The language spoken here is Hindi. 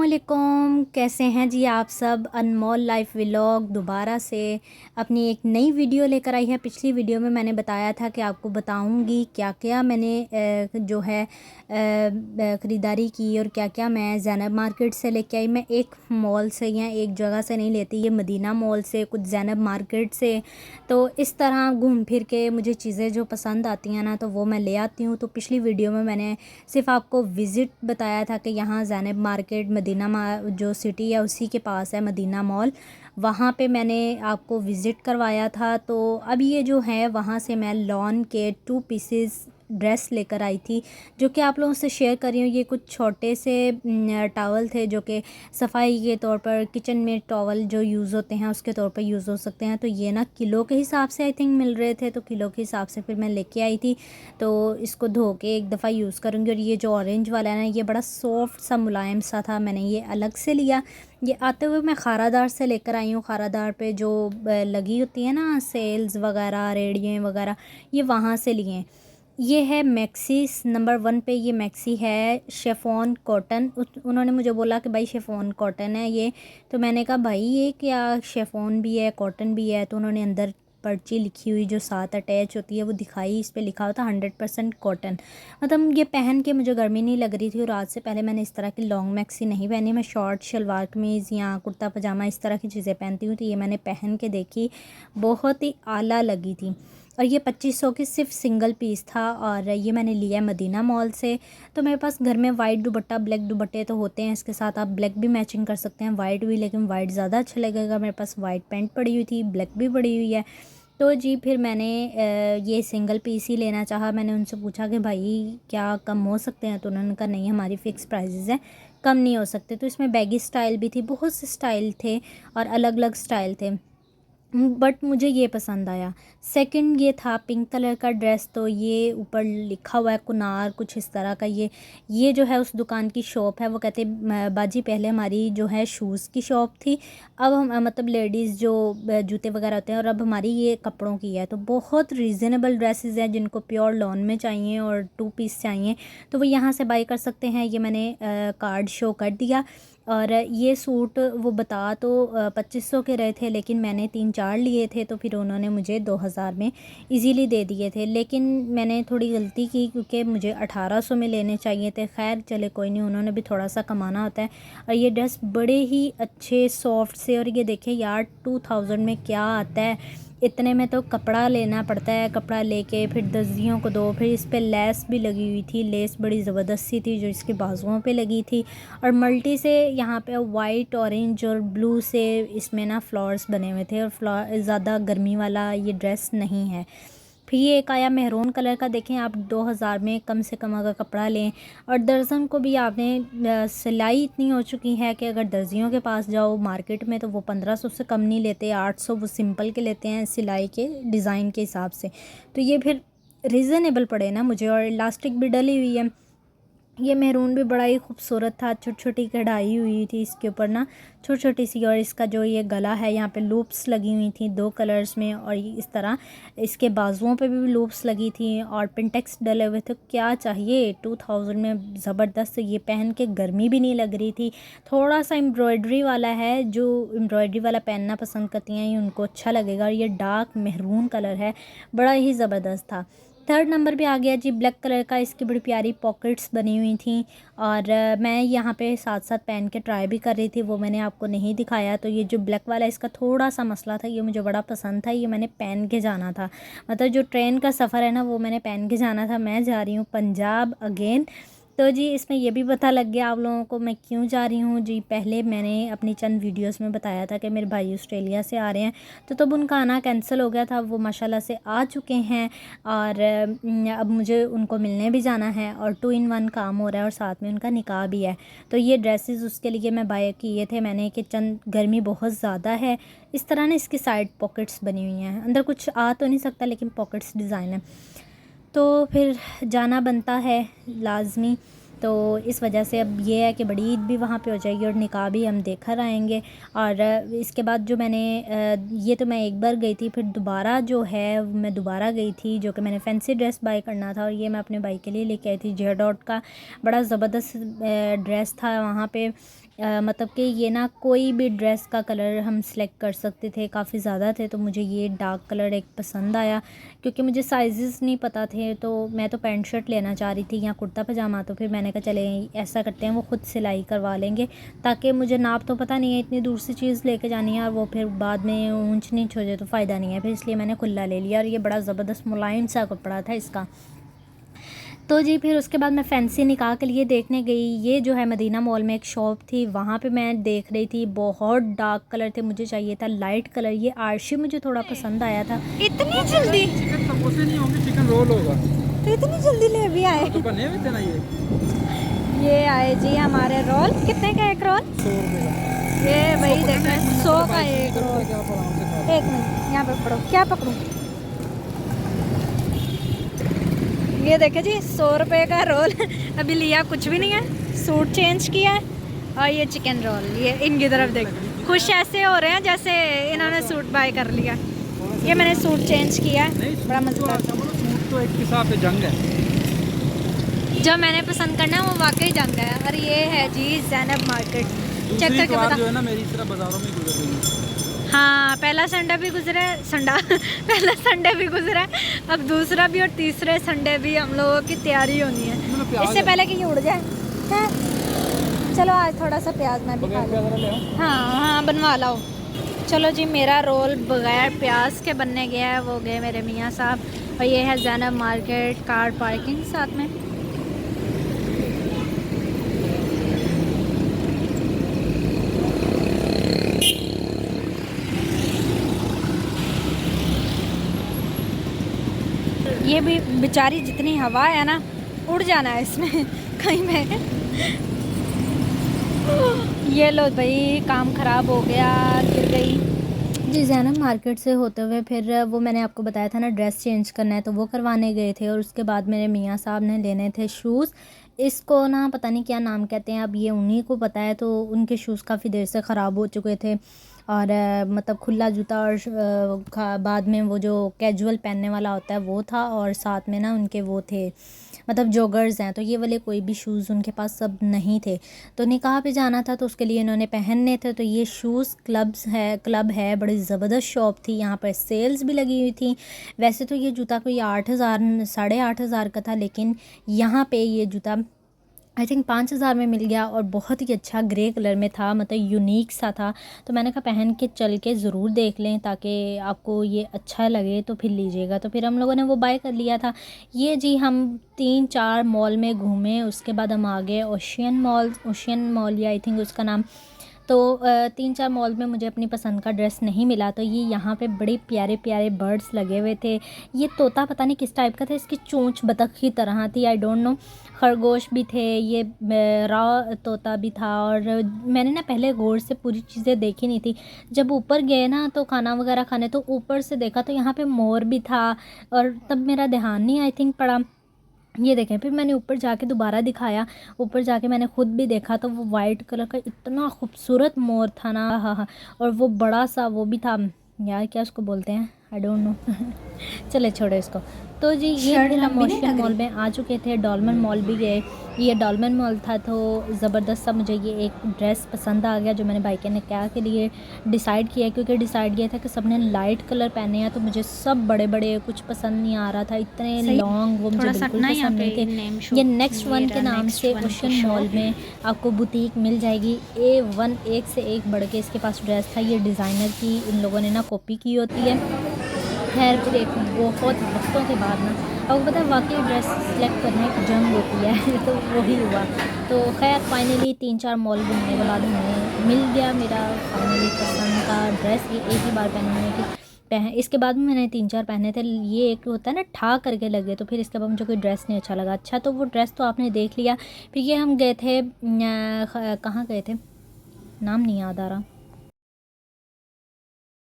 अस्सलामुअलैकुम, कैसे हैं जी आप सब। अनमोल लाइफ व्लॉग दोबारा से अपनी एक नई वीडियो लेकर आई है। पिछली वीडियो में मैंने बताया था कि आपको बताऊंगी क्या क्या मैंने जो है ख़रीदारी की और क्या क्या मैं ज़ैनब मार्केट से लेके आई। मैं एक मॉल से या एक जगह से नहीं लेती, ये मदीना मॉल से, कुछ ज़ैनब मार्केट से। तो इस तरह घूम फिर के मुझे चीज़ें जो पसंद आती हैं ना, तो वो मैं ले आती हूँ। तो पिछली वीडियो में मैंने सिर्फ आपको विज़िट बताया था कि यहाँ ज़ैनब मार्केट मदीना जो सिटी है उसी के पास है मदीना मॉल, वहाँ पे मैंने आपको विज़िट करवाया था। तो अब ये जो है वहाँ से मैं लॉन के 2 पीसेस ड्रेस लेकर आई थी, जो कि आप लोगों से शेयर कर रही हूँ। ये कुछ छोटे से टॉवल थे जो कि सफाई के तौर पर, किचन में टॉवल जो यूज़ होते हैं उसके तौर पर यूज़ हो सकते हैं। तो ये ना किलो के हिसाब से आई थिंक मिल रहे थे, तो किलो के हिसाब से फिर मैं लेके आई थी। तो इसको धो के एक दफ़ा यूज़ करूँगी। और ये जो ऑरेंज वाला है ना, ये बड़ा सॉफ्ट सा मुलायम सा था, मैंने ये अलग से लिया। ये आते हुए मैं खारादार से लेकर आई हूँ। खारादार पे जो लगी होती है ना सेल्स वगैरह, रेडियो वगैरह, ये वहाँ से लिए हैं। ये है मैक्सी नंबर 1 पे, ये मैक्सी है शिफॉन कॉटन। उन्होंने मुझे बोला कि भाई शिफॉन कॉटन है ये। तो मैंने कहा भाई ये क्या शिफॉन भी है कॉटन भी है। तो उन्होंने अंदर पर्ची लिखी हुई जो साथ अटैच होती है वो दिखाई, इस पे लिखा हुआ था 100% कॉटन। मतलब ये पहन के मुझे गर्मी नहीं लग रही थी। और आज से पहले मैंने इस तरह की लॉन्ग मैक्सी नहीं पहनी। मैं शॉर्ट शलवार कमीज़ या कुर्ता पजामा इस तरह की चीज़ें पहनती हूँ। तो ये मैंने पहन के देखी, बहुत ही आला लगी थी। और ये 2500 की सिर्फ सिंगल पीस था। और ये मैंने लिया है मदीना मॉल से। तो मेरे पास घर में वाइट दुपट्टा, ब्लैक दुपट्टे तो होते हैं, इसके साथ आप ब्लैक भी मैचिंग कर सकते हैं, वाइट भी, लेकिन वाइट ज़्यादा अच्छा लगेगा। मेरे पास वाइट पैंट पड़ी हुई थी, ब्लैक भी पड़ी हुई है। तो जी फिर मैंने ये सिंगल पीस ही लेना चाहा। मैंने उनसे पूछा कि भाई क्या कम हो सकते हैं, तो उन्होंने कहा नहीं, हमारी फ़िक्स प्राइसेस हैं, कम नहीं हो सकते। तो इसमें बैगी स्टाइल भी थी, बहुत से स्टाइल थे और अलग अलग स्टाइल थे, बट मुझे ये पसंद आया। सेकंड ये था पिंक कलर का ड्रेस। तो ये ऊपर लिखा हुआ है कुनार, कुछ इस तरह का। ये जो है उस दुकान की शॉप है। वो कहते बाजी पहले हमारी जो है शूज़ की शॉप थी, अब हम मतलब लेडीज़ जो जूते वगैरह होते हैं, और अब हमारी ये कपड़ों की है। तो बहुत रीज़नेबल ड्रेसेस हैं, जिनको प्योर लॉन में चाहिए और 2 पीस चाहिए तो वो यहाँ से बाई कर सकते हैं। ये मैंने कार्ड शो कर दिया। और ये सूट वो बता तो 2500 के रहे थे, लेकिन मैंने 3-4 लिए थे, तो फिर उन्होंने मुझे 2000 में इजीली दे दिए थे। लेकिन मैंने थोड़ी गलती की, क्योंकि मुझे 1800 में लेने चाहिए थे। खैर चले कोई नहीं, उन्होंने भी थोड़ा सा कमाना होता है। और ये ड्रेस बड़े ही अच्छे सॉफ्ट से, और ये देखें यार 2000 में क्या आता है। इतने में तो कपड़ा लेना पड़ता है, कपड़ा लेके फिर दर्जियों को दो, फिर इस पे लेस भी लगी हुई थी। लेस बड़ी ज़बरदस्त सी थी जो इसके बाजुओं पे लगी थी। और मल्टी से यहाँ पे वाइट, ऑरेंज और ब्लू से इसमें ना फ्लावर्स बने हुए थे। और फ्लावर ज़्यादा गर्मी वाला ये ड्रेस नहीं है। फिर ये एक आया मेहरून कलर का। देखें आप 2000 में कम से कम अगर कपड़ा लें, और दर्जन को भी आपने सिलाई इतनी हो चुकी है कि अगर दर्जियों के पास जाओ मार्केट में तो वो 1500 से कम नहीं लेते, 800 वो सिंपल के लेते हैं सिलाई के डिज़ाइन के हिसाब से। तो ये फिर रीज़नेबल पड़े ना मुझे। और इलास्टिक भी डली हुई है। ये मेहरून भी बड़ा ही खूबसूरत था, छोटी छोटी कढ़ाई हुई थी इसके ऊपर ना, छोटी छोटी सी। और इसका जो ये गला है, यहाँ पे लूप्स लगी हुई थी 2 कलर्स में। और इस तरह इसके बाजुओं पे भी लूप्स लगी थी और पिंटेक्स डले हुए थे। क्या चाहिए 2000 में, ज़बरदस्त। ये पहन के गर्मी भी नहीं लग रही थी। थोड़ा सा एम्ब्रॉयडरी वाला है, जो एम्ब्रॉयडरी वाला पहनना पसंद करती हैं ये उनको अच्छा लगेगा। और ये डार्क मेहरून कलर है, बड़ा ही ज़बरदस्त था। थर्ड नंबर पे आ गया जी ब्लैक कलर का। इसकी बड़ी प्यारी पॉकेट्स बनी हुई थी। और मैं यहाँ पे साथ साथ पहन के ट्राई भी कर रही थी, वो मैंने आपको नहीं दिखाया। तो ये जो ब्लैक वाला इसका थोड़ा सा मसला था, ये मुझे बड़ा पसंद था। ये मैंने पहन के जाना था, मतलब जो ट्रेन का सफ़र है ना वो मैंने पहन के जाना था। मैं जा रही हूँ पंजाब अगेन। तो जी इसमें ये भी पता लग गया आप लोगों को मैं क्यों जा रही हूँ। जी पहले मैंने अपनी चंद वीडियोस में बताया था कि मेरे भाई ऑस्ट्रेलिया से आ रहे हैं, तो तब उनका आना कैंसिल हो गया था। वो माशाल्लाह से आ चुके हैं। और अब मुझे उनको मिलने भी जाना है, और 2 in 1 काम हो रहा है, और साथ में उनका निकाह भी है। तो ये ड्रेसेस उसके लिए मैं बाय किए थे मैंने, कि चंद गर्मी बहुत ज़्यादा है। इस तरह ना इसकी साइड पॉकेट्स बनी हुई हैं, अंदर कुछ आ तो नहीं सकता लेकिन पॉकेट्स डिज़ाइन है। तो फिर जाना बनता है लाजमी। तो इस वजह से अब ये है कि बड़ी ईद भी वहाँ पे हो जाएगी और निकाह भी हम देखकर आएंगे। और इसके बाद जो मैंने ये तो मैं एक बार गई थी, फिर दोबारा जो है मैं दोबारा गई थी, जो कि मैंने फैंसी ड्रेस बाय करना था। और ये मैं अपने भाई के लिए लेके आई थी। जे डॉट का बड़ा ज़बरदस्त ड्रेस था वहाँ पे। मतलब कि ये ना कोई भी ड्रेस का कलर हम सिलेक्ट कर सकते थे, काफ़ी ज़्यादा थे। तो मुझे ये डार्क कलर एक पसंद आया, क्योंकि मुझे साइज़ नहीं पता थे। तो मैं तो पैंट शर्ट लेना चाह रही थी या कुर्ता पजामा, तो फिर मैंने कहा चले ऐसा करते हैं, वो ख़ुद सिलाई करवा लेंगे, ताकि मुझे नाप तो पता नहीं है, इतनी दूर से चीज़ लेके जानी है और वो फिर बाद में ऊंच नीच हो जाए तो फ़ायदा नहीं है। फिर इसलिए मैंने खुला ले लिया, और ये बड़ा ज़बरदस्त मुलायम सा कपड़ा था इसका। तो जी फिर उसके बाद मैं फैंसी निकाह के लिए देखने गई। ये जो है मदीना मॉल में एक शॉप थी, वहाँ पे मैं देख रही थी। बहुत डार्क कलर थे, मुझे चाहिए था लाइट कलर। ये आर्शी मुझे थोड़ा पसंद आया था। इतनी जल्दी चिकन समोसे नहीं होंगे, चिकन रोल होगा। तो इतनी जल्दी ले भी आए। तो बने हुए थे ना ये आए जी हमारे रोल। कितने का एक रोल? 100 रुपये का। ये वही देखें 100 का एक रोल। एक मिनट यहाँ पे पकड़ो, क्या पकड़ूँ? ये देखे जी 100 रुपये का रोल। अभी लिया कुछ भी नहीं है, सूट चेंज किया है, और ये चिकन रोल। ये इनकी तरफ देख, खुश ऐसे हो रहे हैं जैसे इन्होंने सूट बाय कर लिया। ये मैंने सूट चेंज किया है, बड़ा मज़ेदार। सूट तो एक हिसाब से जंग है, जो मैंने पसंद करना है वो वाकई जंग है। और ये है जी ज़ैनब मार्केट। चेक करके बता। जो है ना मेरी तरह बाजारों में गुजर रही है। हाँ, पहला संडे भी गुजरा है, पहला संडे भी गुजरा है, अब दूसरा भी और तीसरे संडे भी हम लोगों की तैयारी होनी है, इससे पहले कि ये उड़ जाए। है? चलो आज थोड़ा सा प्याज मैं भी खा लूँ। हाँ हाँ बनवा लाओ। चलो जी, मेरा रोल बगैर प्याज के बनने गया है, वो गए मेरे मियाँ साहब। और ये है ज़ैनब मार्केट, कार पार्किंग साथ में। ये भी बेचारी जितनी हवा है ना, उड़ जाना है इसमें कहीं में। ये लो भाई, काम ख़राब हो गया, गिर गई जी। ज़ैनब मार्केट से होते हुए फिर वो मैंने आपको बताया था ना, ड्रेस चेंज करना है, तो वो करवाने गए थे। और उसके बाद मेरे मियाँ साहब ने लेने थे शूज़। इसको ना पता नहीं क्या नाम कहते हैं, अब ये उन्हीं को पता है। तो उनके शूज़ काफ़ी देर से ख़राब हो चुके थे, और मतलब खुला जूता, और बाद में वो जो कैजुअल पहनने वाला होता है वो था, और साथ में ना उनके वो थे मतलब जॉगर्स हैं। तो ये वाले कोई भी शूज़ उनके पास सब नहीं थे। तो निकाह पे जाना था, तो उसके लिए इन्होंने पहनने थे। तो ये शूज़ क्लब है, बड़ी ज़बरदस्त शॉप थी। यहाँ पर सेल्स भी लगी हुई थी। वैसे तो ये जूता कोई 8,000 8,500 का था, लेकिन यहाँ पे ये जूता आई थिंक 5,000 में मिल गया, और बहुत ही अच्छा ग्रे कलर में था, मतलब यूनिक सा था। तो मैंने कहा पहन के चल के ज़रूर देख लें, ताकि आपको ये अच्छा लगे तो फिर लीजिएगा। तो फिर हम लोगों ने वो बाय कर लिया था। ये जी हम 3-4 मॉल में घूमे, उसके बाद हम आ गए ओशियन मॉल या आई थिंक उसका नाम। तो 3-4 मॉल में मुझे अपनी पसंद का ड्रेस नहीं मिला। तो ये यहाँ पे बड़े प्यारे प्यारे बर्ड्स लगे हुए थे। ये तोता पता नहीं किस टाइप का था, इसकी चोंच बतख की तरह थी, आई डोंट नो। खरगोश भी थे, ये रॉ तोता भी था। और मैंने ना पहले गौर से पूरी चीज़ें देखी नहीं थी। जब ऊपर गए ना तो खाना वगैरह खाने, तो ऊपर से देखा तो यहाँ पे मोर भी था, और तब मेरा ध्यान नहीं आई थिंक पड़ा। ये देखें, फिर मैंने ऊपर जाके दोबारा दिखाया, ऊपर जाके मैंने ख़ुद भी देखा, तो वो वाइट कलर का इतना खूबसूरत मोर था ना। हाँ हाँ, और वो बड़ा सा वो भी था यार, क्या उसको बोलते हैं, आई डोंट नो। चले छोड़ो इसको। तो जी ये फिर हम ओशियन मॉल में आ चुके थे, डॉलमन मॉल भी गए। ये डॉलमन मॉल था, तो ज़बरदस्त सा मुझे ये एक ड्रेस पसंद आ गया, जो मैंने बाइक ने क्या के लिए डिसाइड किया, क्योंकि डिसाइड किया था कि सबने लाइट कलर पहने हैं। तो मुझे सब बड़े बड़े कुछ पसंद नहीं आ रहा था, इतने लॉन्ग वो मुझे बिल्कुल पसंद नहीं थे। ये नेक्स्ट वन के नाम से ओशियन मॉल में आपको बुटीक मिल जाएगी। A1 एक से एक बढ़ के इसके पास ड्रेस था। ये डिज़ाइनर की इन लोगों ने ना कॉपी की होती है। खैर फिर एक बहुत वक्तों के बाद ना, आपको पता है वाकई ड्रेस सेलेक्ट करने की जंग होती है। तो वही हुआ। तो खैर फाइनली 3-4 मॉल घूमने के बाद हमें मिल गया मेरा फाइनली पसंद का ड्रेस। ये एक ही बार पहनने की इसके बाद में मैंने 3-4 पहने थे। ये एक होता है ना ठा करके लगे, तो फिर इसके बाद मुझे कोई ड्रेस नहीं अच्छा लगा। अच्छा, तो वो ड्रेस तो आपने देख लिया। फिर ये हम गए थे, कहाँ गए थे, नाम नहीं याद आ रहा।